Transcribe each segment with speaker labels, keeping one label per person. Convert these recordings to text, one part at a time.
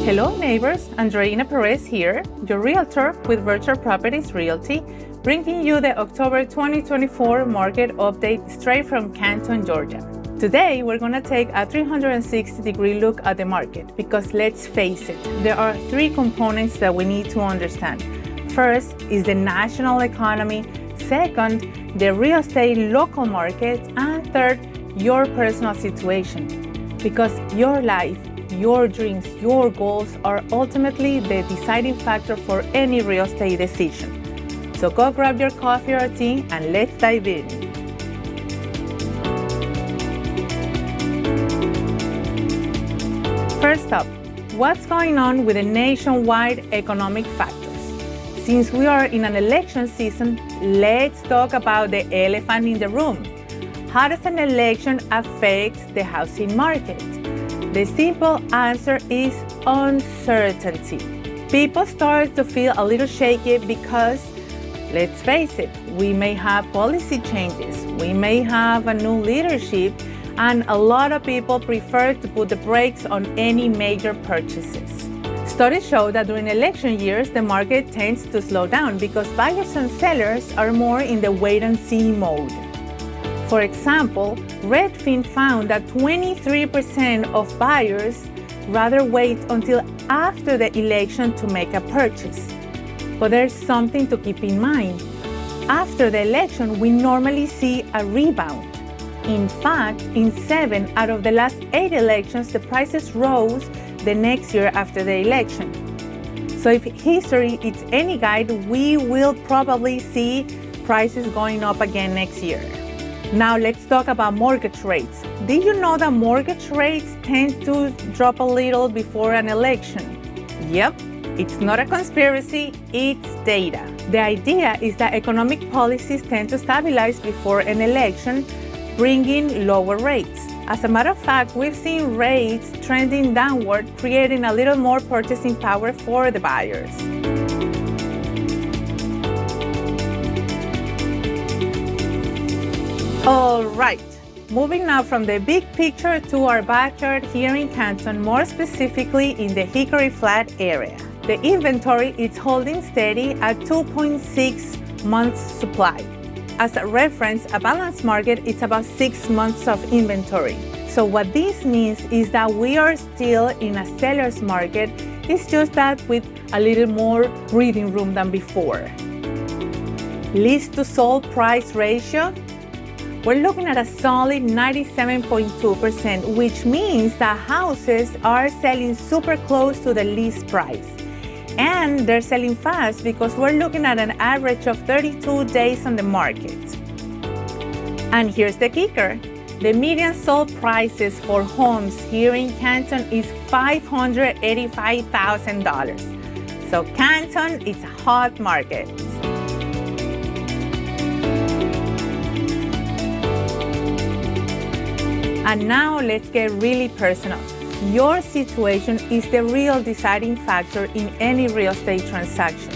Speaker 1: Hello neighbors, Andreina Perez here, your Realtor with Virtual Properties Realty, bringing you the October 2024 market update straight from Canton, Georgia. Today, we're going to take a 360-degree look at the market because let's face it, there are three components that we need to understand. First is the national economy, second, the real estate local market, and third, your personal situation. Because your life, your dreams, your goals are ultimately the deciding factor for any real estate decision. So go grab your coffee or tea and let's dive in. First up, what's going on with the nationwide economic factors? Since we are in an election season, let's talk about the elephant in the room. How does an election affect the housing market? The simple answer is uncertainty. People start to feel a little shaky because, let's face it, we may have policy changes, we may have a new leadership, and a lot of people prefer to put the brakes on any major purchases. Studies show that during election years, the market tends to slow down because buyers and sellers are more in the wait-and-see mode. For example, Redfin found that 23% of buyers rather wait until after the election to make a purchase. But there's something to keep in mind. After the election, we normally see a rebound. In fact, in 7 out of the last 8 elections, the prices rose the next year after the election. So if history is any guide, we will probably see prices going up again next year. Now let's talk about mortgage rates. Did you know that mortgage rates tend to drop a little before an election? Yep, it's not a conspiracy, it's data. The idea is that economic policies tend to stabilize before an election, bringing lower rates. As a matter of fact, we've seen rates trending downward, creating a little more purchasing power for the buyers. All right, moving now from the big picture to our backyard here in Canton, more specifically in the Hickory Flat area. The inventory is holding steady at 2.6 months supply. As a reference, a balanced market is about 6 months of inventory. So what this means is that we are still in a seller's market. It's just that with a little more breathing room than before. List to sold price ratio. We're looking at a solid 97.2%, which means that houses are selling super close to the list price. And they're selling fast because we're looking at an average of 32 days on the market. And here's the kicker. The median sold prices for homes here in Canton is $585,000. So Canton is a hot market. And now let's get really personal. Your situation is the real deciding factor in any real estate transaction.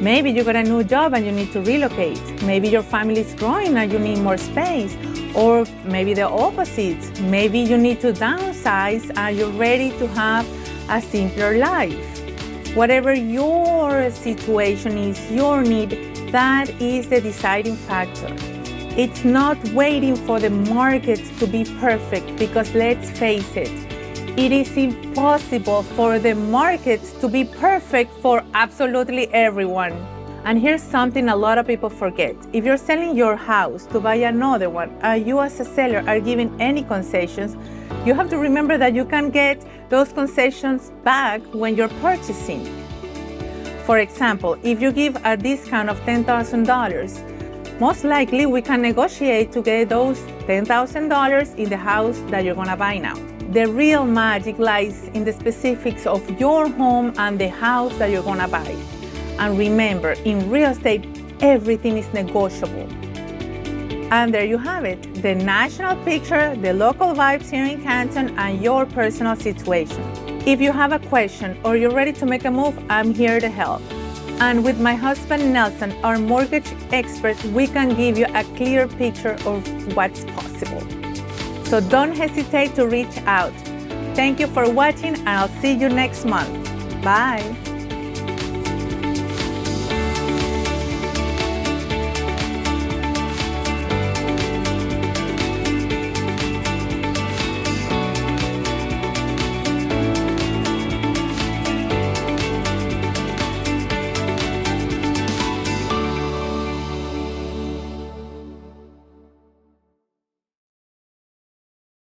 Speaker 1: Maybe you got a new job and you need to relocate. Maybe your family is growing and you need more space. Or maybe the opposite. Maybe you need to downsize and you're ready to have a simpler life. Whatever your situation is, your need, that is the deciding factor. It's not waiting for the market to be perfect because let's face it, it is impossible for the market to be perfect for absolutely everyone. And here's something a lot of people forget. If you're selling your house to buy another one and you as a seller are giving any concessions, you have to remember that you can get those concessions back when you're purchasing. For example, if you give a discount of $10,000, most likely we can negotiate to get those $10,000 in the house that you're gonna buy now. The real magic lies in the specifics of your home and the house that you're gonna buy. And remember, in real estate, everything is negotiable. And there you have it, the national picture, the local vibes here in Canton, and your personal situation. If you have a question or you're ready to make a move, I'm here to help. And with my husband Nelson, our mortgage expert, we can give you a clear picture of what's possible. So don't hesitate to reach out. Thank you for watching, and I'll see you next month. Bye.